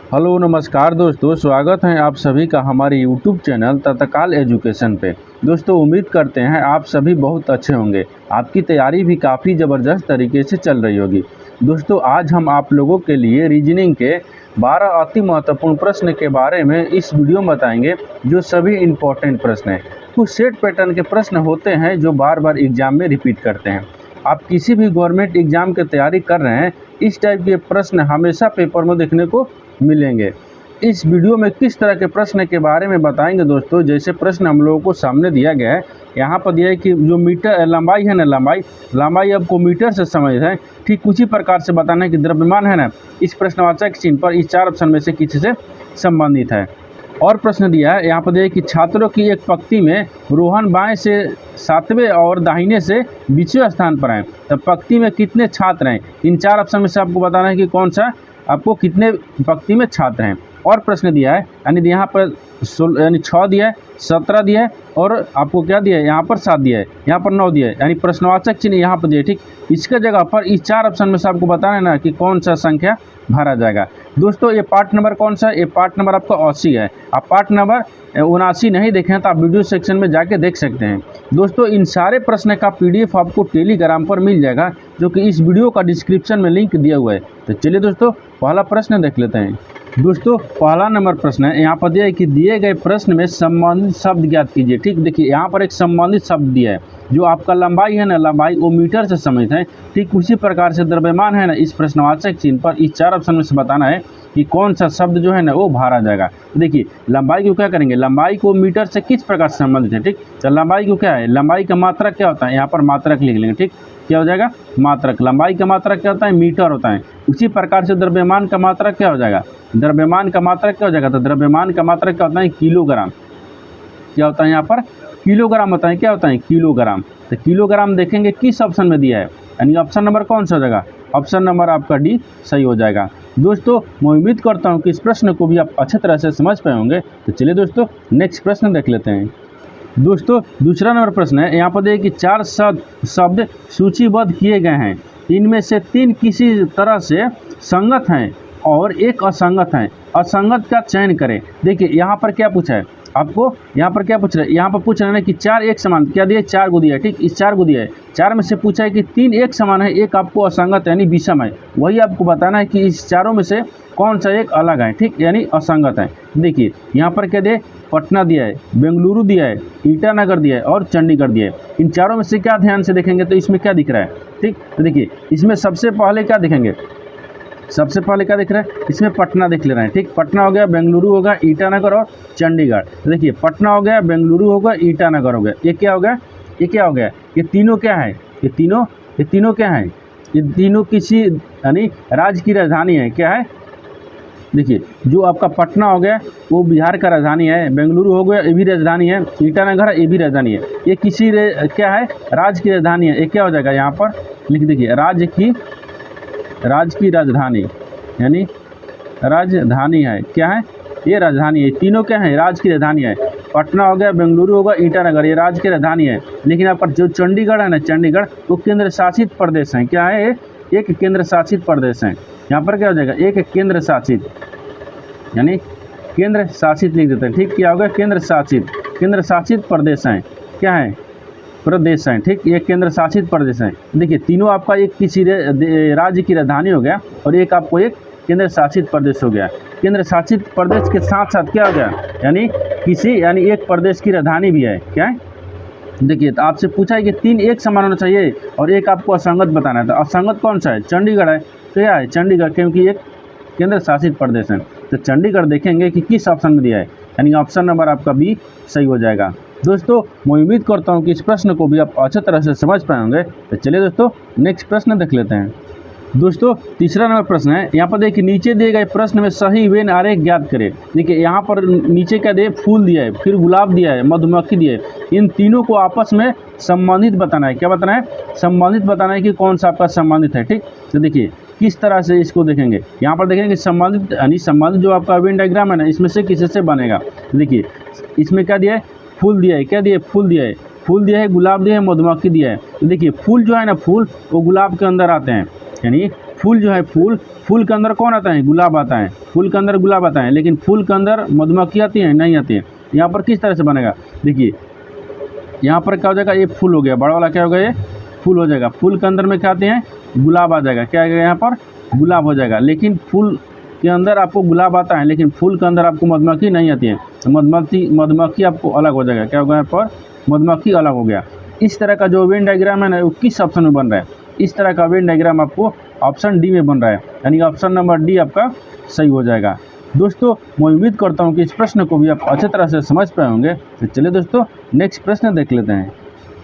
Hello नमस्कार दोस्तों, स्वागत है आप सभी का हमारे यूट्यूब चैनल तत्काल एजुकेशन पे। दोस्तों उम्मीद करते हैं आप सभी बहुत अच्छे होंगे। आपकी तैयारी भी काफ़ी ज़बरदस्त तरीके से चल रही होगी। दोस्तों आज हम आप लोगों के लिए रीजनिंग के 12 अति महत्वपूर्ण प्रश्न के बारे में इस वीडियो में बताएंगे, जो सभी इम्पोर्टेंट प्रश्न हैं। कुछ सेट पैटर्न के प्रश्न होते हैं जो बार बार एग्जाम में रिपीट करते हैं। आप किसी भी गवर्नमेंट एग्जाम की तैयारी कर रहे हैं, इस टाइप के प्रश्न हमेशा पेपर में देखने को मिलेंगे। इस वीडियो में किस तरह के प्रश्न के बारे में बताएंगे दोस्तों। जैसे प्रश्न हम लोगों को सामने दिया गया है, यहाँ पर दिया है कि जो मीटर लंबाई है ना, लंबाई आपको मीटर से समझ है। ठीक उसी प्रकार से बताना है कि द्रव्यमान है ना, इस प्रश्नवाचक चिन्ह पर इस 4 ऑप्शन में से किसी से संबंधित है। और प्रश्न दिया है, यहाँ पर दिया है कि छात्रों की एक पंक्ति में रोहन बाएं से 7वें और दाहिने से 20वें स्थान पर हैं, तो पंक्ति में कितने छात्र हैं। इन 4 ऑप्शन में से आपको बताना है कि कौन सा आपको कितने पंक्ति में छात्र हैं। और प्रश्न दिया है, यानी यहाँ पर 6 दिया है, 17 दिया है, और आपको क्या दिया है, यहाँ पर 7 दिया है, यहाँ पर 9 दिया है, यानी प्रश्नवाचक चिन्ह यहाँ पर दिया है। ठीक इसके जगह पर इस 4 ऑप्शन में से आपको बताना है ना कि कौन सा संख्या भरा जाएगा। दोस्तों ये पार्ट नंबर कौन सा है, ये पार्ट नंबर आपका 80 है। आप पार्ट नंबर 79 नहीं देखें तो आप वीडियो सेक्शन में जाके देख सकते हैं। दोस्तों इन सारे प्रश्न का PDF आपको टेलीग्राम पर मिल जाएगा, जो कि इस वीडियो का डिस्क्रिप्शन में लिंक दिया हुआ है। तो चलिए दोस्तों पहला प्रश्न देख लेते हैं। दोस्तों पहला नंबर प्रश्न है, यहाँ पर दिया है कि दिए गए प्रश्न में संबंधित शब्द ज्ञात कीजिए। ठीक देखिए यहाँ पर एक संबंधित शब्द दिया है, जो आपका लंबाई है ना, लंबाई वो मीटर से समझते हैं। ठीक उसी प्रकार से द्रव्यमान है ना, इस प्रश्नवाचक चिन्ह पर इस 4 ऑप्शन में से बताना है कि कौन सा शब्द जो है ना वो भरा जाएगा। देखिए लंबाई को क्या करेंगे, लंबाई को मीटर से किस प्रकार से संबंधित है। ठीक तो लंबाई को क्या है, लंबाई का मात्रक क्या होता है, यहाँ पर मात्रक लिख लेंगे। ठीक क्या हो जाएगा, मात्रक। लंबाई का मात्रक क्या होता है, मीटर होता है। उसी प्रकार से द्रव्यमान का मात्रक क्या हो जाएगा, द्रव्यमान का मात्रक क्या हो जाएगा, तो द्रव्यमान का मात्रक क्या होता है, किलोग्राम। क्या होता है यहाँ पर, किलोग्राम होता है। क्या होता है, किलोग्राम। तो किलोग्राम देखेंगे किस ऑप्शन में दिया है, यानी ऑप्शन नंबर कौन सा हो जाएगा, ऑप्शन नंबर आपका डी सही हो जाएगा। दोस्तों मैं उम्मीद करता हूँ कि इस प्रश्न को भी आप अच्छे तरह से समझ पाए होंगे। तो चलिए दोस्तों नेक्स्ट प्रश्न देख लेते हैं। दोस्तों दूसरा नंबर प्रश्न है, यहाँ पर देखिए कि 4 शब्द सूचीबद्ध किए गए हैं। इनमें से 3 किसी तरह से संगत हैं और 1 असंगत है। असंगत का चयन करें। देखिए यहाँ पर क्या पूछा है आपको, यहाँ पर क्या पूछ रहे हैं, यहाँ पर पूछ रहे हैं कि 4 एक समान क्या दिया, 4 को दिया है। ठीक इस 4 को दिया है, 4 में से पूछा है कि 3 एक समान है, 1 आपको असंगत यानी विषम है। वही आपको बताना है कि इस चारों में से कौन सा एक अलग है। ठीक यानी असंगत है। देखिए यहाँ पर क्या दिया, पटना दिया है, बेंगलुरु दिया है, ईटानगर दिया है और चंडीगढ़ दिया है। इन चारों में से क्या ध्यान से देखेंगे तो इसमें क्या दिख रहा है। ठीक तो देखिए इसमें सबसे पहले क्या देखेंगे, सबसे पहले क्या दिख रहा है, इसमें पटना देख ले रहे हैं। ठीक पटना हो गया, बेंगलुरु होगा, ईटानगर और चंडीगढ़। तो देखिए पटना हो गया, बेंगलुरु होगा, ईटानगर हो गया। ये क्या हो गया, ये क्या हो गया, ये तीनों क्या है, ये तीनों क्या है, ये तीनों किसी यानी राज्य की राजधानी है। क्या है, देखिए जो आपका पटना हो गया वो बिहार का राजधानी है, बेंगलुरु हो गया ये भी राजधानी है, ईटानगर ये भी राजधानी है। ये किसी क्या है, राज्य की राजधानी है। ये क्या हो जाएगा, यहाँ पर लिख दीजिए राज्य की राजधानी, यानी राजधानी है। क्या है, ये राजधानी है। तीनों क्या है, राज्य की राजधानी है। पटना हो गया, बेंगलुरु होगा, ईटानगर ये राज्य की राजधानी है। लेकिन यहाँ पर जो चंडीगढ़ है ना, चंडीगढ़ वो केंद्र शासित प्रदेश है। क्या है, एक केंद्र शासित प्रदेश है। यहाँ पर क्या हो जाएगा, एक केंद्र शासित, यानी केंद्र शासित लिख देते हैं। ठीक क्या होगा, केंद्र शासित प्रदेश हैं। क्या है, प्रदेश हैं। ठीक ये केंद्र शासित प्रदेश हैं। देखिए तीनों आपका एक किसी राज्य की राजधानी हो गया और एक आपको एक केंद्र शासित प्रदेश हो गया। केंद्र शासित प्रदेश के साथ साथ क्या हो गया, यानी एक प्रदेश की राजधानी भी है। क्या है, देखिए तो आपसे पूछा है कि 3 एक समान होना चाहिए और एक आपको असंगत बताना है। तो असंगत कौन सा है, चंडीगढ़ है। तो क्या है, चंडीगढ़, क्योंकि एक केंद्र शासित प्रदेश है। तो चंडीगढ़ देखेंगे कि किस ऑप्शन में दिया है, यानी ऑप्शन नंबर आपका बी सही हो जाएगा। दोस्तों मैं उम्मीद करता हूं कि इस प्रश्न को भी आप अच्छी तरह से समझ पाए होंगे। तो चलिए दोस्तों नेक्स्ट प्रश्न देख लेते हैं। दोस्तों तीसरा नंबर प्रश्न है, यहाँ पर देखिए नीचे दिए गए प्रश्न में सही वेन आरेख ज्ञात करें। देखिए यहाँ पर नीचे क्या दिए, फूल दिया है, फिर गुलाब दिया है, मधुमक्खी दिया है। इन तीनों को आपस में संबंधित बताना है। क्या बताना है, संबंधित बताना है कि कौन सा आपका संबंधित है। ठीक तो देखिए किस तरह से इसको देखेंगे, यहाँ पर देखेंगे संबंधित यानी संबंधित जो आपका वेन डायग्राम है ना, इसमें से किसी से बनेगा। देखिए इसमें क्या दिया है, फूल दिया है। क्या दिया है, फूल दिया है, फूल दिया है, गुलाब दिया है, मधुमक्खी दिया है। तो देखिए फूल जो है ना, फूल वो गुलाब के अंदर आते हैं, यानी फूल जो है फूल के अंदर कौन आता है? गुलाब आता है। फूल के अंदर गुलाब आता है, लेकिन फूल के अंदर मधुमक्खी आती है? नहीं आती है। यहाँ पर किस तरह से बनेगा? देखिए यहाँ पर क्या हो जाएगा? ये फूल हो गया, बड़ा वाला क्या होगा? ये फूल हो जाएगा। फूल के अंदर में क्या आते हैं? गुलाब आ जाएगा। क्या आएगा यहाँ पर? गुलाब हो जाएगा। लेकिन फूल के अंदर आपको गुलाब आता है, लेकिन फूल के अंदर आपको मधुमक्खी नहीं आती है, तो मधुमक्खी आपको अलग हो जाएगा। क्या होगा यहाँ पर? मधुमक्खी अलग हो गया। इस तरह का जो वेन डायग्राम है ना, वो किस ऑप्शन में बन रहा है? इस तरह का वेन डायग्राम आपको ऑप्शन डी में बन रहा है, यानी ऑप्शन नंबर डी आपका सही हो जाएगा। दोस्तों मैं उम्मीद करता हूँ कि इस प्रश्न को भी आप अच्छी तरह से समझ पाए होंगे। तो चलिए दोस्तों नेक्स्ट प्रश्न देख लेते हैं।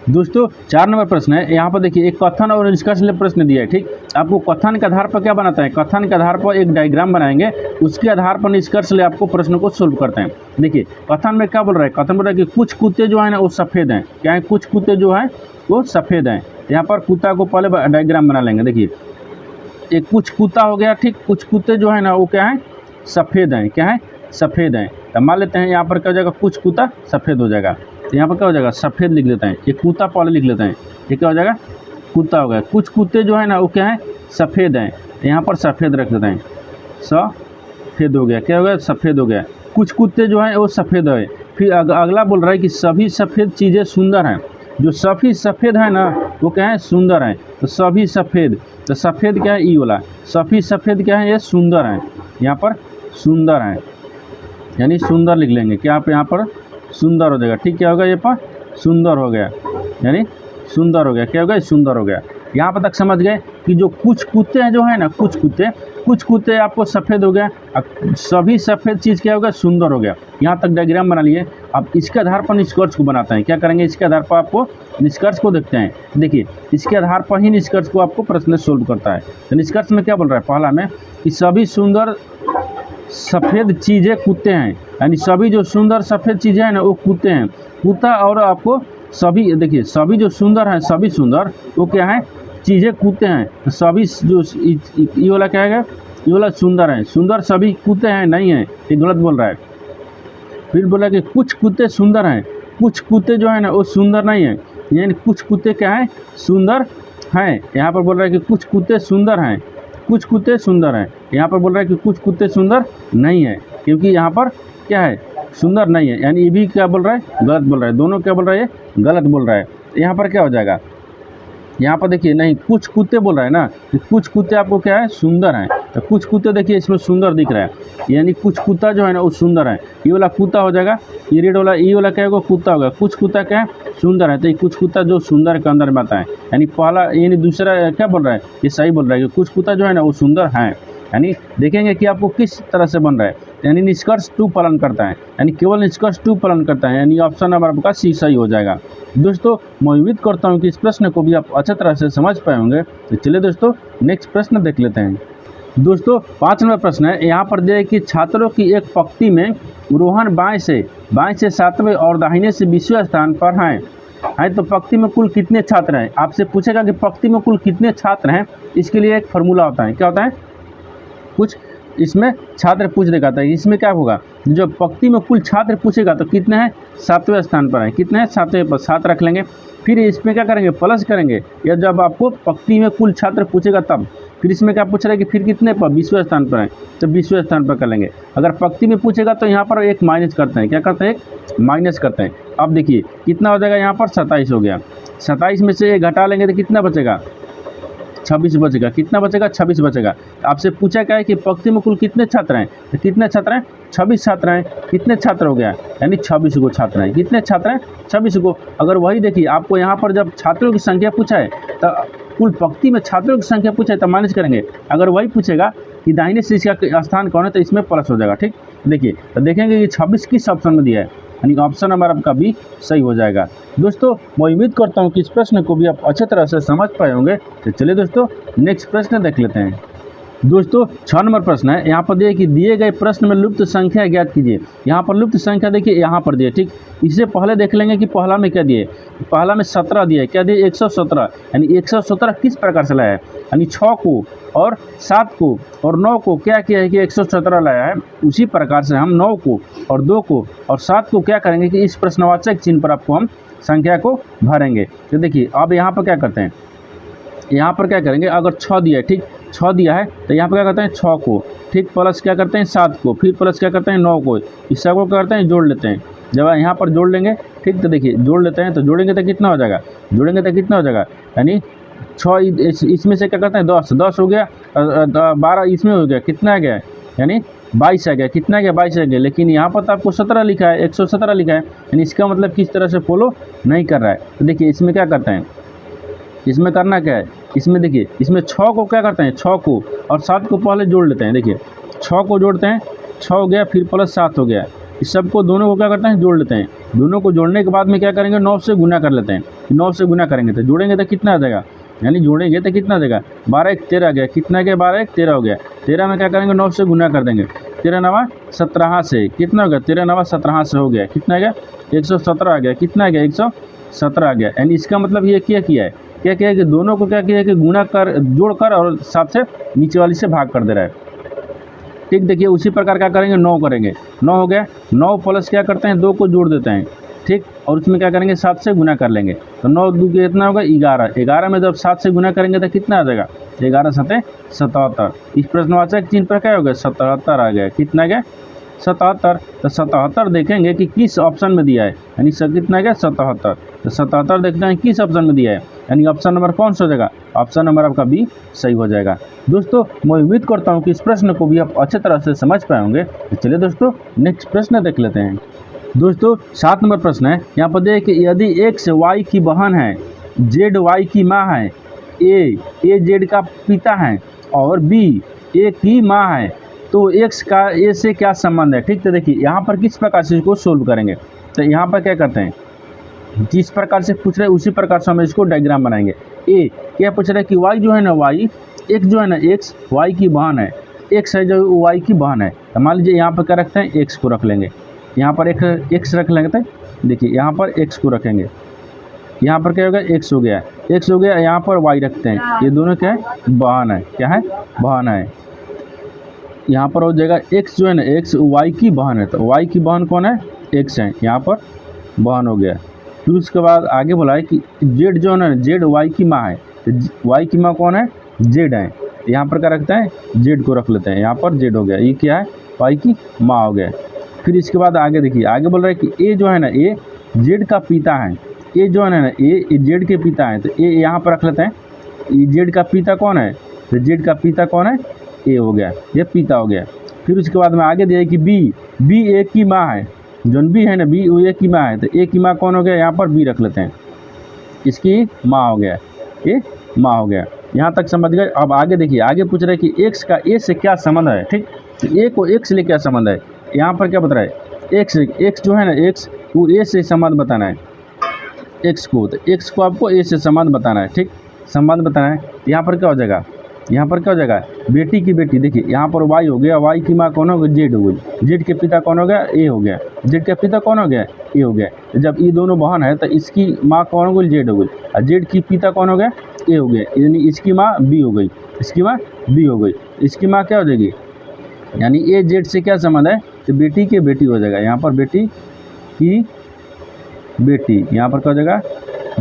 दोस्तों 4 नंबर प्रश्न है। यहाँ पर देखिए एक कथन और निष्कर्ष ले प्रश्न दिया है। ठीक, आपको कथन के आधार पर क्या बनाता है? कथन के आधार पर एक डायग्राम बनाएंगे, उसके आधार पर निष्कर्ष ले आपको प्रश्न को सोल्व करते हैं। देखिए कथन में क्या बोल रहा है? कथन बोल रहा है कि कुछ कुत्ते जो है ना वो सफ़ेद हैं। क्या है? कुछ कुत्ते जो है वो सफ़ेद हैं। यहाँ पर कुत्ता को पहले डायग्राम बना लेंगे। देखिए एक कुछ कुत्ता हो गया। ठीक, कुछ कुत्ते जो है ना वो क्या है? सफ़ेद हैं। क्या है? सफ़ेद हैं। तो मान लेते हैं यहाँ पर क्या हो जाएगा? कुछ कुत्ता सफ़ेद हो जाएगा। तो यहाँ पर क्या हो जाएगा? सफ़ेद लिख लेते हैं। ये कुत्ता पहले लिख लेते हैं। ये क्या हो जाएगा? कुत्ता हो गया। कुछ कुत्ते जो है ना वो क्या है? सफ़ेद हैं। यहाँ पर सफ़ेद रख देते हैं। सफ़ेद हो गया। क्या हो गया? सफ़ेद हो गया। कुछ कुत्ते जो हैं वो सफ़ेद है। फिर अगला बोल रहा है कि सभी सफ़ेद चीज़ें सुंदर हैं। जो सभी सफ़ेद है ना वो क्या है? सुंदर हैं। तो सभी सफ़ेद, तो सफ़ेद क्या है? ई वाला। सभी सफ़ेद क्या है? ये सुंदर हैं। यहाँ पर सुंदर हैं, यानी सुंदर लिख लेंगे। क्या आप यहाँ पर? सुंदर हो जाएगा। ठीक, क्या होगा? ये पर सुंदर हो गया, यानी सुंदर हो गया। क्या हो गया? सुंदर हो गया। यहाँ पर तक समझ गए कि जो कुछ कुत्ते हैं जो है ना, कुछ कुत्ते आपको सफ़ेद हो गया। अब सभी सफ़ेद चीज़ क्या हो गया? सुंदर हो गया। यहाँ तक डायग्राम बना लिए। अब इसके आधार पर निष्कर्ष को बनाते हैं। क्या करेंगे? इसके आधार पर आपको निष्कर्ष को देखते हैं। देखिए इसके आधार पर ही निष्कर्ष को आपको प्रश्न सोल्व करता है। तो निष्कर्ष में क्या बोल रहा है? पहला में कि सभी सुंदर सफ़ेद चीज़ें कुत्ते हैं, यानी सभी जो सुंदर सफ़ेद चीज़ें हैं ना वो कुत्ते हैं। कुत्ता और आपको सभी, देखिए सभी जो सुंदर हैं, सभी सुंदर वो क्या है? चीज़ें कुत्ते हैं। तो सभी जो ये वाला क्या है? ये वाला सुंदर है। सुंदर सभी कुत्ते हैं? नहीं है, ये गलत बोल रहा है। फिर बोला कि कुछ कुत्ते सुंदर हैं। कुछ कुत्ते जो है ना वो सुंदर नहीं है, यानी कुछ कुत्ते क्या है? सुंदर हैं। यहाँ पर बोल रहा है कि कुछ कुत्ते सुंदर हैं। कुछ कुत्ते सुंदर हैं। यहाँ पर बोल रहा है कि कुछ कुत्ते सुंदर नहीं है, क्योंकि यहाँ पर क्या है? सुंदर नहीं है, यानी ये भी क्या बोल रहा है? गलत बोल रहा है। दोनों क्या बोल रहा है? गलत बोल रहा है। यहाँ पर क्या हो जाएगा? यहाँ पर देखिए नहीं, कुछ कुत्ते बोल रहा है ना, कि कुछ कुत्ते आपको क्या है? सुंदर हैं। तो कुछ कुत्ते देखिए इसमें सुंदर दिख रहा है, यानी कुछ कुत्ता जो है ना वो सुंदर है। ये वाला कुत्ता हो जाएगा, ये रेड वाला, ये वाला क्या होगा? कुत्ता होगा। कुछ कुत्ता क्या है? सुंदर है। तो ये कुछ कुत्ता जो सुंदर के अंदर में आता है, यानी पहला, यानी दूसरा क्या बोल रहा है? ये सही बोल रहा है कि कुछ कुत्ता जो है ना वो सुंदर हैं। यानी देखेंगे कि आपको किस तरह से बन रहा है, यानी निष्कर्ष 2 पालन करता है, यानी केवल निष्कर्ष 2 पालन करता है, यानी ऑप्शन नंबर आपका सी सही हो जाएगा। दोस्तों मैं उम्मीद करता हूं कि इस प्रश्न को भी आप अच्छी तरह से समझ पाए होंगे। तो चलिए दोस्तों नेक्स्ट प्रश्न देख लेते हैं। दोस्तों 5 नंबर प्रश्न है। यहाँ पर दिया है कि छात्रों की एक पंक्ति में रोहन बाएं से 7वें और दाहिने से 20वें स्थान पर हैं। तो पंक्ति में कुल कितने छात्र हैं? आपसे पूछेगा कि पंक्ति में कुल कितने छात्र हैं। इसके लिए एक फार्मूला होता है। क्या होता है? कुछ इसमें छात्र पूछ देगा, था इसमें क्या होगा? जो पंक्ति में कुल छात्र पूछेगा तो कितने हैं? 7वें स्थान पर है। कितने हैं? 7वें पर 7 रख लेंगे। फिर इसमें क्या करेंगे? प्लस करेंगे। या जब आपको पंक्ति में कुल छात्र पूछेगा तब फिर इसमें क्या पूछ रहा है कि फिर कितने पर? 20वें स्थान पर है, तो 20वें स्थान पर कर लेंगे। अगर पंक्ति में पूछेगा तो यहाँ पर एक माइनस करते हैं। क्या करते हैं? एक माइनस करते हैं। अब देखिए कितना हो जाएगा? यहाँ पर 27 हो गया। 27 में से एक घटा लेंगे तो कितना बचेगा? 26 बचेगा। कितना बचेगा? 26 बचेगा। आपसे पूछा क्या है कि पंक्ति में कुल कितने छात्र हैं? तो कितने छात्र हैं? 26 छात्र हैं। कितने छात्र हो गया? यानी 26 को छात्र हैं। कितने छात्र हैं? 26 को। अगर वही देखिए आपको यहाँ पर जब छात्रों की संख्या पूछा है तो कुल पंक्ति में छात्रों की संख्या पूछा है तो माइनस करेंगे। अगर वही पूछेगा कि दाहिने से इसका स्थान कौन है तो इसमें प्लस हो जाएगा। ठीक, देखिए तो देखेंगे कि 26 किस ऑप्शन में दिया है, यानी ऑप्शन नंबर आपका भी सही हो जाएगा। दोस्तों मैं उम्मीद करता हूं कि इस प्रश्न को भी आप अच्छी तरह से समझ पाए होंगे। तो चलिए दोस्तों नेक्स्ट प्रश्न देख लेते हैं। दोस्तों 6 नंबर प्रश्न है। यहाँ पर दिए कि दिए गए प्रश्न में लुप्त संख्या ज्ञात कीजिए। यहाँ पर लुप्त संख्या देखिए यहाँ पर दिए। ठीक, इससे पहले देख लेंगे कि पहला में क्या दिए। पहला में 17 दिए। क्या दिए? 117, यानी 117 किस प्रकार से लाया है? यानी 6 को और 7 को और 9 को क्या किया है कि 117 लाया है। उसी प्रकार से हम 9 को और 2 को और 7 को क्या करेंगे कि इस प्रश्नवाचक चिन्ह पर आपको हम संख्या को भरेंगे। तो देखिए अब यहाँ पर क्या करते हैं, यहाँ पर क्या करेंगे? अगर 6 दिया है, ठीक, 6 दिया है तो यहाँ पर क्या करते हैं 6 को, ठीक, प्लस क्या करते हैं 7 को, फिर प्लस क्या करते हैं 9 को, इस सब को क्या करते हैं जोड़ लेते हैं। जब यहाँ पर जोड़ लेंगे, ठीक, तो देखिए जोड़ लेते हैं तो जोड़ेंगे तो कितना हो जाएगा, जोड़ेंगे तो कितना हो जाएगा, यानी 6 इसमें से क्या करते हैं 10 हो गया, 12 इसमें हो गया, कितना आ गया, यानी 22 आ गया, कितना आ गया 22 आ गया। लेकिन यहाँ पर तो आपको 17 लिखा है, 117 लिखा है, यानी इसका मतलब किस तरह से फॉलो नहीं कर रहा है। तो देखिए इसमें क्या करते हैं, इसमें करना क्या है, इसमें देखिए इसमें 6 को क्या करते हैं, 6 को और 7 को पहले जोड़ लेते हैं। देखिए 6 को जोड़ते हैं, 6 हो गया, फिर प्लस 7 हो गया, इस सबको दोनों को क्या करते हैं जोड़ लेते हैं। दोनों को जोड़ने के बाद में क्या करेंगे 9 से गुना कर लेते हैं। 9 से गुना करेंगे तो जोड़ेंगे तो कितना आ जाएगा, यानी जोड़ेंगे तो कितना आ जाएगा 12 1 13 आ गया, कितना आ गया 12 1 13 हो गया। 13 में क्या करेंगे 9 से गुना कर देंगे, 13 9 17 से कितना हो गया, 13 9 17 से हो गया, कितना आ गया 117 आ गया, कितना आ गया 117 आ गया। यानी इसका मतलब ये क्या किया है, क्या किया है कि दोनों को क्या किया है कि गुना कर, जोड़ कर और साथ से नीचे वाली से भाग कर दे रहा है। ठीक, देखिए उसी प्रकार क्या करेंगे 9 करेंगे, 9 हो गया, 9 प्लस क्या करते हैं 2 को जोड़ देते हैं, ठीक, और उसमें क्या करेंगे 7 से गुना कर लेंगे। तो 9 2 कितना होगा 11, 11 में जब 7 से गुना करेंगे तो कितना आ जाएगा 11 7 77। इस प्रश्नवाचक चिन्ह पर क्या हो गया 77 आ गया, कितना गया 77। तो 77 देखेंगे कि किस ऑप्शन में दिया है, यानी कितना गया 77। तो 77 देखते हैं किस ऑप्शन में दिया है, यानी ऑप्शन नंबर कौन सा हो जाएगा, ऑप्शन नंबर आपका बी सही हो जाएगा। दोस्तों मैं उम्मीद करता हूँ कि इस प्रश्न को भी आप अच्छे तरह से समझ पाए होंगे। तो चलिए दोस्तों नेक्स्ट प्रश्न देख लेते हैं। दोस्तों 7 नंबर प्रश्न है, यहाँ पर देखिए यदि एक्स वाई की बहन है, जेड वाई की माँ है, ए जेड का पिता है और बी ए की माँ है, तो एक्स का ए से क्या संबंध है। ठीक, तो देखिए यहाँ पर किस प्रकार से इसको सोल्व करेंगे। तो यहाँ पर क्या करते हैं, जिस प्रकार से पूछ रहे हैं उसी प्रकार से हम इसको डायग्राम बनाएंगे। ए क्या पूछ रहे हैं कि वाई जो है ना, वाई एक्स जो है ना, एक्स वाई की बहन है, एक्स है जो वाई की बहन है। तो मान लीजिए यहाँ पर क्या रखते हैं, एक्स को रख लेंगे, यहाँ पर एक एक्स रख लेंगे। तो देखिए यहाँ पर एक्स को रखेंगे, यहाँ पर क्या होगा एक्स हो गया, एक्स हो गया, यहाँ पर वाई रखते हैं, ये दोनों क्या है बहन है, क्या है बहन है। यहाँ पर हो जाएगा एक्स जो है ना, एक्स वाई की बहन है, तो वाई की बहन कौन है एक्स है, यहाँ पर बहन हो गया। फिर उसके बाद आगे बोला है कि जेड जो है ना, जेड वाई की माँ है, तो वाई की माँ कौन है जेड है, यहाँ पर क्या रखते हैं जेड को रख लेते हैं, यहाँ पर जेड हो गया, ये क्या है वाई की माँ हो गया। फिर इसके बाद आगे देखिए, आगे बोल रहा है कि ए जो है ना, ए जेड का पिता है, ए जो है ना ए जेड के पिता है, तो ए यहाँ पर रख लेते हैं, ये जेड का पिता कौन है, तो जेड का पिता कौन है ए हो गया, ये पिता हो गया। फिर उसके बाद में आगे दिया कि बी ए की माँ है, जोन बी है ना बी वो ए की माँ है, तो ए की माँ कौन हो गया, यहाँ पर बी रख लेते हैं, इसकी माँ हो गया, ये माँ हो गया। यहाँ तक समझ गए। अब आगे देखिए, आगे पूछ रहे हैं कि एक्स का ए से क्या संबंध है। ठीक, तो ए को एक्स से क्या संबंध है, यहाँ पर क्या बता रहा है एक्स जो है ना, एक्स वो ए से संबंध बताना है एक्स को, तो एक्स को आपको ए से संबंध बताना है। ठीक, संबंध बताना है। यहाँ पर क्या हो जाएगा, यहाँ पर क्या हो जाएगा बेटी की बेटी, देखिए यहाँ पर वाई हो गया, वाई की माँ कौन हो गया जेड हो गई, जेड के पिता कौन हो गया ए हो गया, जेड के पिता कौन हो गया ए हो गया। जब ये दोनों बहन है तो इसकी माँ कौन हो गई जेड हो गई, और जेड की पिता कौन हो गया ए हो गया, यानी इसकी माँ बी हो गई, इसकी माँ बी हो गई, इसकी माँ क्या हो जाएगी, यानी ए जेड से क्या संबंध है, तो बेटी की बेटी हो जाएगा, यहाँ पर बेटी की बेटी, यहाँ पर क्या हो जाएगा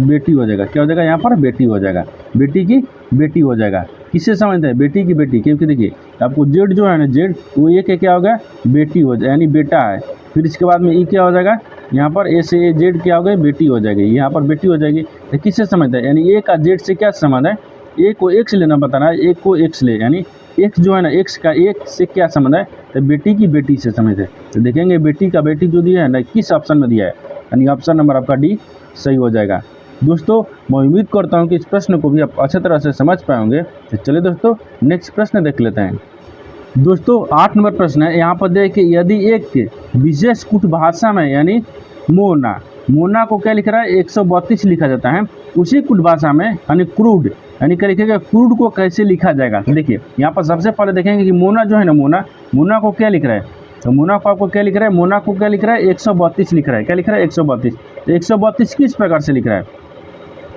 बेटी हो जाएगा, क्या हो जाएगा यहाँ पर बेटी हो जाएगा, बेटी की बेटी हो जाएगा। किससे समझते हैं बेटी की बेटी, क्योंकि देखिए आपको जेड जो है ना, जेड वो ए के क्या हो गया बेटी हो जाए, यानी बेटा है। फिर इसके बाद में ई क्या हो जाएगा, यहाँ पर ए से ए जेड क्या हो गई बेटी हो जाएगी, यहाँ पर बेटी हो जाएगी। तो किससे समझते हैं, यानी ए का जेड से क्या संबंध है, ए को एक्स लेना बताना है, एक को एक्स ले, यानी एक्स जो है ना एक्स का एक से क्या संबंध है, तो बेटी की बेटी से समझते हैं। तो देखेंगे बेटी का बेटी जो दिया है ना किस ऑप्शन में दिया है, यानी ऑप्शन नंबर आपका डी सही हो जाएगा। दोस्तों मैं उम्मीद करता हूं कि इस प्रश्न को भी आप अच्छे तरह से समझ पाएंगे। तो चलिए दोस्तों नेक्स्ट प्रश्न देख लेते हैं। दोस्तों 8 नंबर प्रश्न है, यहाँ पर देखिए यदि एक विशेष कुट भाषा में, यानी मोना को क्या लिख रहा है 132 लिखा जाता है, उसी कुट भाषा में यानी क्रूड, यानी क्या लिखेगा क्रूड को कैसे लिखा जाएगा। तो देखिए यहाँ पर सबसे पहले देखेंगे कि मोना जो है ना, मोना को क्या लिख रहा है, तो मोना को आपको क्या लिख रहा है, मोना को क्या लिख रहा है 132 लिख रहा है, क्या लिख रहा है 132। तो 132 किस प्रकार से लिख रहा है,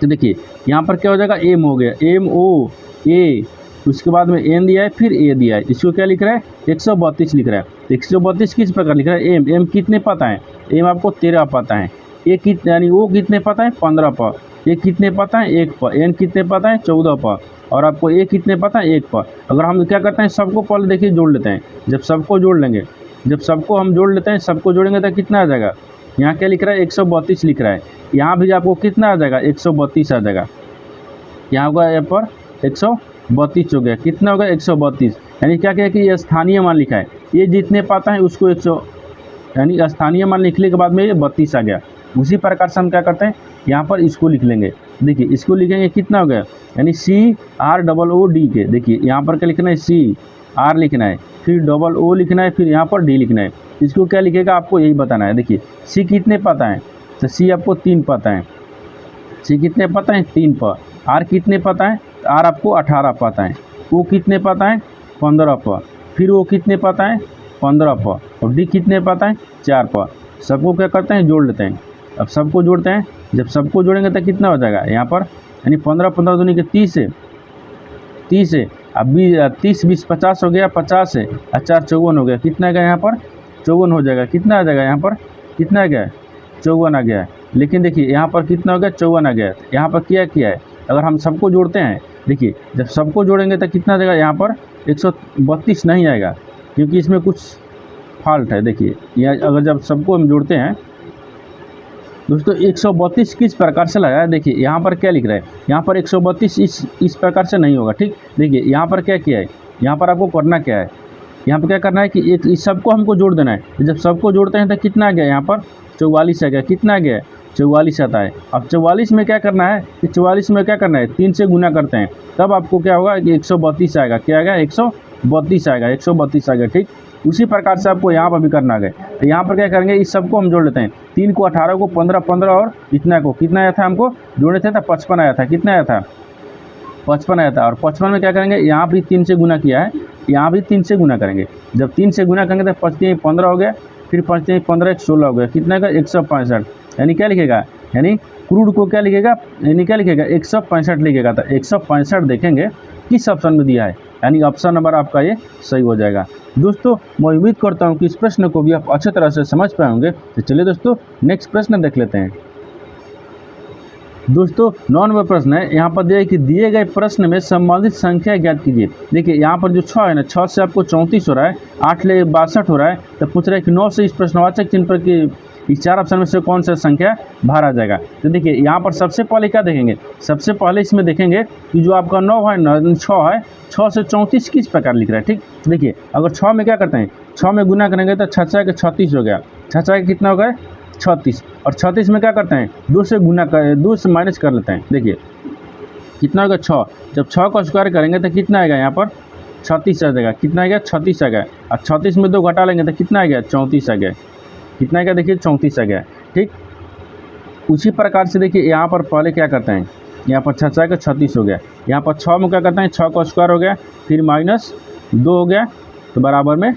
तो देखिए यहाँ पर क्या हो जाएगा एम हो गया, एम ओ ए, उसके बाद में एन दिया है फिर ए दिया है, इसको क्या लिख रहा है 132 लिख रहा है। तो 132 किस प्रकार लिख रहा है, एम कितने पता है, एम आपको 13 पता है, ए कितने यानी ओ कितने पता है 15 पर, ये कितने पता है 1 पर, एन कितने पता है 14 पर, और आपको ए कितने पता है 1 पर। अगर हम क्या करते हैं सबको पहले देखिए जोड़ लेते हैं। जब सबको जोड़ लेंगे, जब सबको हम जोड़ लेते हैं, सबको जोड़ेंगे तो कितना आ जाएगा, यहाँ क्या लिख रहा है 132 लिख रहा है, यहाँ भी आपको कितना आ जाएगा 132 आ जाएगा। यहाँ होगा यहाँ पर 132 हो गया, कितना होगा 132। यानी क्या कहे कि ये स्थानीय मान लिखा है, ये जितने पाता है उसको 100 यानी स्थानीय मान लिखने के बाद में ये 32 आ गया। उसी प्रकार से हम क्या करते हैं यहाँ पर इसको लिख लेंगे। देखिए इसको लिखेंगे कितना हो गया, यानी CROOD के, देखिए यहाँ पर क्या लिखना है CR लिखना है, फिर O लिखना है, फिर यहाँ पर D लिखना है। इसको क्या लिखेगा आपको यही बताना है। देखिए C कितने पता है, तो C आपको 3 पता है, C कितने पता है 3 पर, R कितने पता है, R आपको 18 पता है, O कितने पता है 15 पर, फिर O कितने पता है 15 पर, और D कितने पता है 4 पर। सबको क्या करते हैं जोड़ लेते हैं। अब सबको जोड़ते हैं, जब सबको जोड़ेंगे तो कितना हो जाएगा यहाँ पर, यानी 15 15 दूनी के 30 है, 30 है, अब 30 20 50 हो गया, 50 है, 4 54 हो गया, कितना आ गया यहाँ पर 54 हो जाएगा। कितना आ जाएगा यहाँ पर, कितना आ गया 54 आ गया है। लेकिन देखिए यहाँ पर कितना हो गया 54 आ गया। यहाँ पर क्या किया है, अगर हम सबको जोड़ते हैं, देखिए जब सबको जोड़ेंगे तो कितना आ जाएगा यहाँ पर 132 नहीं आएगा, क्योंकि इसमें कुछ फॉल्ट है। देखिए यह अगर जब सबको हम जोड़ते हैं दोस्तों 132 किस प्रकार से लगाया, देखिए यहाँ पर क्या लिख रहा है, यहाँ पर 132 इस प्रकार से नहीं होगा। ठीक, देखिए यहाँ पर क्या किया है, यहाँ पर आपको करना क्या है, यहाँ पर क्या करना है कि एक इस सबको हमको जोड़ देना है। जब सबको जोड़ते हैं तो कितना आ गया यहाँ पर 44 आ गया, कितना आ गया 44 आता है। अब 44 में क्या करना है कि 44 में क्या करना है 3 से गुना करते हैं, तब आपको क्या होगा कि 132 आएगा। क्या आएगा 132 आएगा, 132 आएगा। ठीक, उसी प्रकार से आपको यहाँ पर भी करना है। तो यहाँ पर क्या करेंगे, इस सबको हम जोड़ लेते हैं, 3 को 18 को 15 15 और इतना को कितना आया था हमको जोड़े थे, तो 55 आया था। कितना आया था 55 आया था। और 55 में क्या करेंगे, यहाँ भी 3 से गुना किया है, यहाँ भी 3 से गुना करेंगे। जब 3 से गुना करेंगे तो 5 15 हो गया, फिर 5 15 16 हो गया, कितना का 165। यानी क्या लिखेगा, यानी क्रूड को क्या लिखेगा, यानी क्या लिखेगा 165 लिखेगा। तो 165 देखेंगे किस ऑप्शन में दिया है, यानी ऑप्शन नंबर आपका ये सही हो जाएगा। दोस्तों मैं उम्मीद करता हूँ कि इस प्रश्न को भी आप अच्छे तरह से समझ पाए होंगे। तो चलिए दोस्तों नेक्स्ट प्रश्न देख लेते हैं। दोस्तों 9 नंबर प्रश्न है, यहाँ पर दिया है कि दिए गए प्रश्न में संबंधित संख्या ज्ञात कीजिए। देखिए यहाँ पर जो 6 है ना, 6 से आपको 34 हो रहा है, 8 ले 62 हो रहा है। तो पूछ रहा है कि 9 से इस प्रश्नवाचक चिन्ह पर कि इस 4 ऑप्शन में से कौन सा संख्या बाहर आ जाएगा। तो देखिए यहाँ पर सबसे पहले क्या देखेंगे, सबसे पहले इसमें देखेंगे कि जो आपका 9 है ना 6 है, 6 से 34 किस प्रकार लिख रहा है। ठीक, देखिए अगर 6 में क्या करते हैं, 6 में गुना करेंगे तो 6 के 36 हो गया, 6 के कितना हो गया 36, और 36 में क्या करते हैं 2 से गुना कर 2 से माइनस कर लेते हैं। देखिए कितना होगा 6, जब 6 का स्क्वायर करेंगे तो कितना आएगा यहाँ पर 36 आ जाएगा। कितना आ गया 36 आ गया, और 36 में 2 घटा लेंगे तो कितना आ गया 34 आ गया। कितना आएगा देखिए 34 आ गया। ठीक, उसी प्रकार से देखिए यहाँ पर पहले क्या करते हैं, यहाँ पर 6 का 36 हो गया, यहाँ पर 6 में क्या करते हैं 6 का स्क्वायर हो गया, फिर माइनस 2 हो गया, तो बराबर में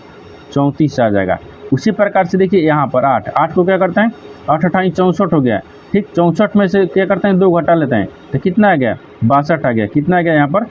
34 आ जाएगा। उसी प्रकार से देखिए यहाँ पर 8 को क्या करते हैं 8 अठाई 64 हो गया। ठीक, 64 में से क्या करते हैं 2 घटा लेते हैं, तो कितना आ गया 62 आ गया। कितना आ गया यहाँ पर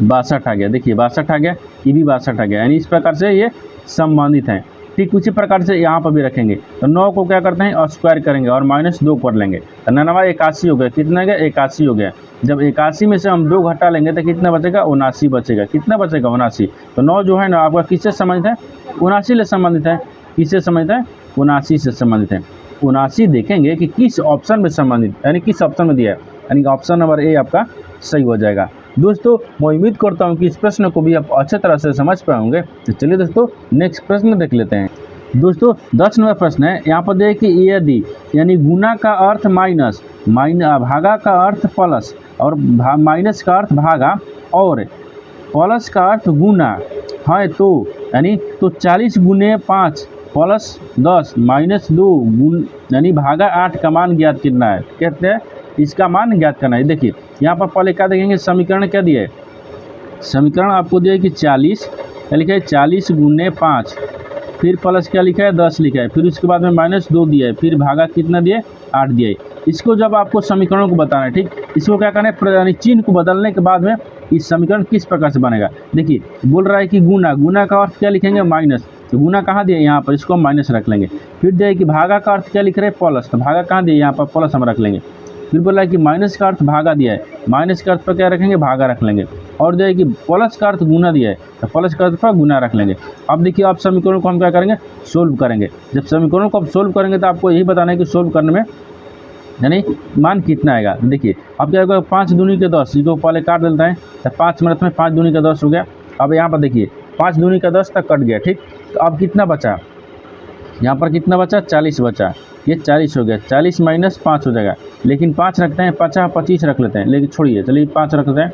62 आ गया। देखिए 62 आ गया, ये भी 62 आ गया, यानी इस प्रकार से ये संबंधित हैं। ठीक, उसी प्रकार से यहाँ पर भी रखेंगे, तो 9 को क्या करते हैं और स्क्वायर करेंगे और माइनस 2 कर लेंगे, तो 9 81 हो गया। कितना गया 81 हो गया। जब 81 में से हम 2 घटा लेंगे तो कितना बचेगा 79 बचेगा। कितना बचेगा 79। तो 9 जो है ना आपका किससे संबंधित है 79 से संबंधित है। किससे संबंधित है 79 से संबंधित है। 79 देखेंगे कि किस ऑप्शन में संबंधित, यानी किस ऑप्शन में दिया है, यानी ऑप्शन नंबर ए आपका सही हो जाएगा। दोस्तों मैं उम्मीद करता हूं कि इस प्रश्न को भी आप अच्छे तरह से समझ पाए होंगे। तो चलिए दोस्तों नेक्स्ट प्रश्न देख लेते हैं। दोस्तों 10 नंबर प्रश्न है, यहाँ पर देखिए कि यदि यानी गुना का अर्थ माइनस, भागा का अर्थ प्लस, और माइनस का अर्थ भागा, और प्लस का अर्थ गुना है, तो यानी तो 40 गुने 5 प्लस 10 माइनस 2 यानी भागा 8 का मान ज्ञात करना है। कहते हैं इसका मान ज्ञात करना है। देखिए यहाँ पर पहले क्या देखेंगे, समीकरण क्या दिया है, समीकरण आपको दिया है कि 40 क्या लिखा है 40 गुने 5, फिर प्लस क्या लिखा है 10 लिखा है, फिर उसके बाद में माइनस 2 दिया है, फिर भागा कितना दिया है 8 दिया है। इसको जब आपको समीकरणों को बताना है, ठीक, इसको क्या करना है यानी चिन्ह को बदलने के बाद में इस समीकरण किस प्रकार से बनेगा। देखिए बोल रहा है कि गुना, गुना का अर्थ क्या लिखेंगे माइनस, तो गुना कहाँ दिया यहाँ पर, इसको हम माइनस रख लेंगे। फिर दिया है कि भागा का अर्थ क्या लिख रहे हैं प्लस, तो भागा कहाँ दिया यहाँ पर प्लस हम रख लेंगे। फिर बोला है कि माइनस का अर्थ भागा दिया है, माइनस का अर्थ पर क्या रखेंगे, भागा रख लेंगे। और जो है कि प्लस का अर्थ गुना दिया है तो प्लस का अर्थ पर गुना रख लेंगे। अब देखिए आप समीकरण को हम क्या करेंगे, सोल्व करेंगे। जब समीकरण को आप सोल्व करेंगे तो आपको यही बताना है कि सोल्व करने में यानी मान कितना आएगा। देखिए अब क्या होगा, 5 दूनी के 10, इसको पहले काट देते हैं तो 5 मिनट में 5 दूनी का 10 हो गया। अब यहाँ पर देखिए 5 दूनी का 10 तक कट गया, ठीक। तो अब कितना बचा, यहाँ पर कितना बचा, 40 बचा। ये 40 हो गया, 40 माइनस 5 हो जाएगा, लेकिन 5 रखते हैं, 25 रख लेते हैं, लेकिन छोड़िए चलिए 5 रखते हैं।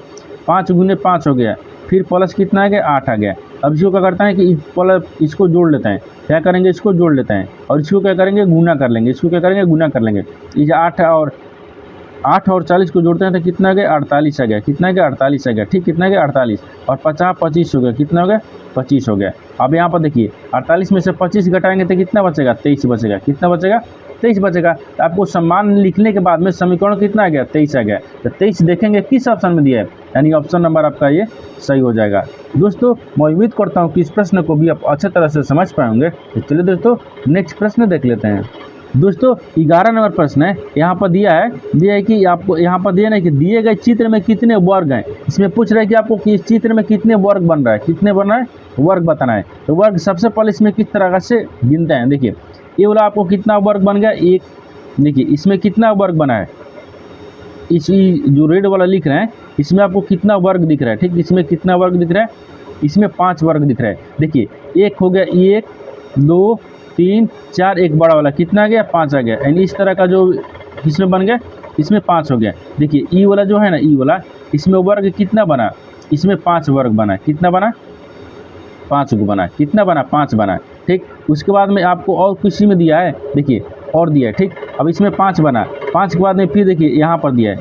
5 गुने 5 हो गया, फिर प्लस कितना आ गया, 8 आ गया। अब इसको क्या करता है कि प्लस इसको जोड़ लेते हैं, क्या करेंगे, इसको जोड़ लेते हैं और इसको क्या करेंगे, गुना कर लेंगे। इसको क्या करेंगे, गुना कर लेंगे। ये 8 और 40 को जोड़ते हैं तो कितना आ गया, 48 आ गया। कितना आ गया, 48 आ गया, ठीक। कितना आ गया, 48 और 50 25 हो गया, कितना हो गया, 25 हो गया। अब यहाँ पर देखिए 48 में से 25 घटाएंगे तो कितना बचेगा, 23 बचेगा। कितना बचेगा, 23 बचेगा। तो आपको सम्मान लिखने के बाद में समीकरण कितना आ गया, 23 आ गया। तो 23 देखेंगे किस ऑप्शन में दिया है, यानी ऑप्शन नंबर आपका ये सही हो जाएगा। दोस्तों मैं उम्मीद करता हूँ कि इस प्रश्न को भी आप अच्छे तरह से समझ पाएंगे। तो चलिए दोस्तों नेक्स्ट प्रश्न देख लेते हैं। दोस्तों 11 नंबर प्रश्न है, यहाँ पर दिया है कि आपको यहाँ पर दिया है कि दिए गए चित्र में कितने वर्ग हैं। इसमें पूछ रहा है कि आपको इस चित्र में कितने वर्ग बन रहा है, कितने बन रहा है, वर्ग बताना है। तो वर्ग सबसे पहले इसमें किस तरह से गिनते हैं, देखिए ये वाला आपको कितना वर्ग बन गया, 1। देखिए इसमें कितना वर्ग बना है, इस जो रेड वाला लिख रहे हैं इसमें आपको कितना वर्ग दिख रहा है, ठीक। इसमें कितना वर्ग दिख रहा है, इसमें 5 वर्ग दिख रहा है। देखिए 1 हो गया, 1 2 3 4, एक बड़ा वाला कितना आ गया, 5 आ गया। यानी इस तरह का जो इसमें बन गया, इसमें 5 हो गया। देखिए ई वाला जो है ना, ई वाला, इसमें वर्ग कितना बना, इसमें 5 वर्ग बना। कितना बना, 5 को बना। कितना बना, 5 बना, ठीक। उसके बाद में आपको और किसी में दिया है, देखिए और दिया है, ठीक। अब इसमें 5 बना, 5 के बाद में फिर देखिए यहाँ पर दिया है,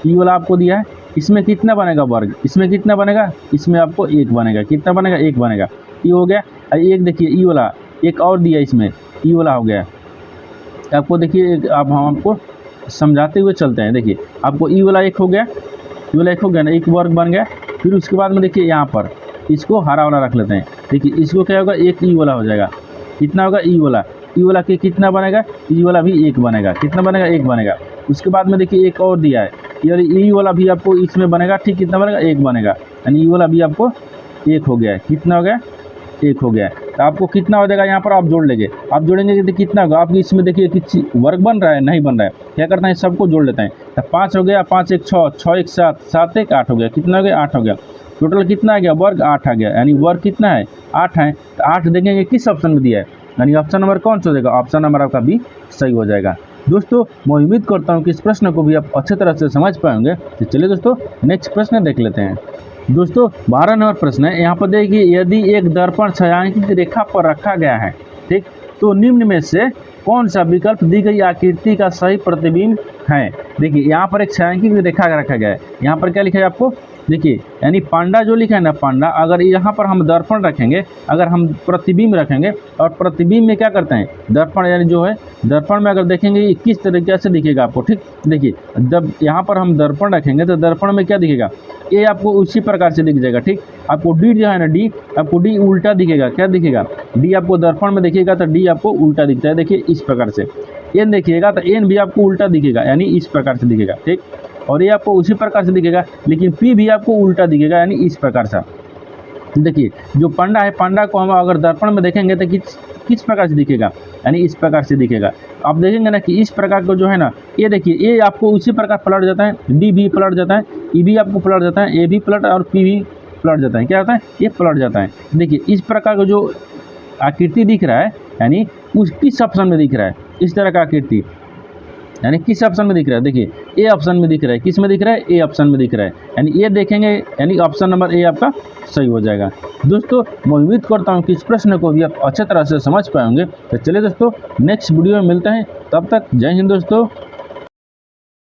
ई वाला आपको दिया है, इसमें कितना बनेगा वर्ग, इसमें कितना बनेगा, इसमें आपको 1 बनेगा। कितना बनेगा, 1 बनेगा। ये हो गया। एक देखिए ई वाला एक और दिया, इसमें ई वाला हो गया। आपको देखिए अब हम आपको समझाते हुए चलते हैं। देखिए आपको ई वाला 1 हो गया, ई वाला 1 हो गया ना, 1 वर्ग बन गया। फिर उसके बाद में देखिए यहाँ पर इसको हरा वाला रख लेते हैं। देखिए इसको क्या होगा, 1 ई वाला हो जाएगा। कितना होगा, ई वाला के कितना बनेगा, ई वाला भी 1 बनेगा। कितना बनेगा, 1 बनेगा। उसके बाद में देखिए एक और दिया है, यानी ई वाला भी आपको इसमें बनेगा, ठीक। कितना बनेगा, 1 बनेगा। यानी ई वाला भी आपको 1 हो गया है। कितना हो गया, 1 हो गया। तो आपको कितना हो जाएगा, यहाँ पर आप जोड़ लेंगे। आप जोड़ेंगे तो कितना होगा, आपकी इसमें देखिए कि वर्ग बन रहा है, नहीं बन रहा है। क्या करते हैं, सबको जोड़ लेते हैं। तो 5 हो गया, 5 1 6, 6 1 7, 7 1 8 हो गया। कितना हो गया, 8 हो गया। टोटल कितना आ गया, वर्ग 8 आ गया। यानी वर्ग कितना है, 8 है। तो 8 देखेंगे किस ऑप्शन में दिया है, यानी ऑप्शन नंबर कौन सा हो जाएगा, ऑप्शन नंबर आपका भी सही हो जाएगा। दोस्तों मैं उम्मीद करता हूँ कि इस प्रश्न को भी आप अच्छे तरह से समझ पाएंगे। तो चलिए दोस्तों नेक्स्ट प्रश्न देख लेते हैं। दोस्तों 12 नंबर प्रश्न है, यहाँ पर देखिए यदि एक दर्पण छायांकित रेखा पर रखा गया है, ठीक, तो निम्न में से कौन सा विकल्प दी गई आकृति का सही प्रतिबिंब है। देखिए यहाँ पर एक छायांकित रेखा रखा गया है। यहाँ पर क्या लिखा है आपको, देखिए यानी पांडा जो लिखा है ना, पांडा, अगर यहाँ पर हम दर्पण रखेंगे, अगर हम प्रतिबिंब रखेंगे, और प्रतिबिंब में क्या करते हैं, दर्पण यानी जो है दर्पण में अगर देखेंगे ये किस तरीके से दिखेगा आपको, ठीक। देखिए जब यहाँ पर हम दर्पण रखेंगे तो दर्पण में क्या दिखेगा, ये आपको उसी प्रकार से दिख जाएगा, ठीक। आपको डी जो है ना, डी आपको डी उल्टा दिखेगा। क्या दिखेगा, डी आपको दर्पण में दिखेगा तो डी आपको उल्टा दिखता है। देखिए इस प्रकार से। एन देखिएगा तो एन भी आपको उल्टा दिखेगा, यानी इस प्रकार से दिखेगा, ठीक। और ये आपको उसी प्रकार से दिखेगा, लेकिन पी भी आपको उल्टा दिखेगा, यानी इस प्रकार से। देखिए जो पांडा है, पांडा को हम अगर दर्पण में देखेंगे तो किस प्रकार से दिखेगा, यानी इस प्रकार से दिखेगा। आप देखेंगे ना कि इस प्रकार को जो है ना, ये देखिए ये आपको उसी प्रकार पलट जाता है, डी भी पलट जाता है, ई भी आपको पलट जाता है, ए भी पलट और पी भी पलट जाता है। क्या होता है, ये पलट जाता है। देखिए इस प्रकार का जो आकृति दिख रहा है, यानी उस किस ऑप्शन में दिख रहा है, इस तरह का आकृति यानी किस ऑप्शन में दिख रहा है, देखिए ए ऑप्शन में दिख रहा है। किस में दिख रहा है, ए ऑप्शन में दिख रहा है। यानी ये देखेंगे, यानी ऑप्शन नंबर ए आपका सही हो जाएगा। दोस्तों मैं उम्मीद करता हूँ कि इस प्रश्न को भी आप अच्छे तरह से समझ पाएंगे। तो चलिए दोस्तों नेक्स्ट वीडियो में मिलते हैं, तब तक जय हिंद दोस्तों।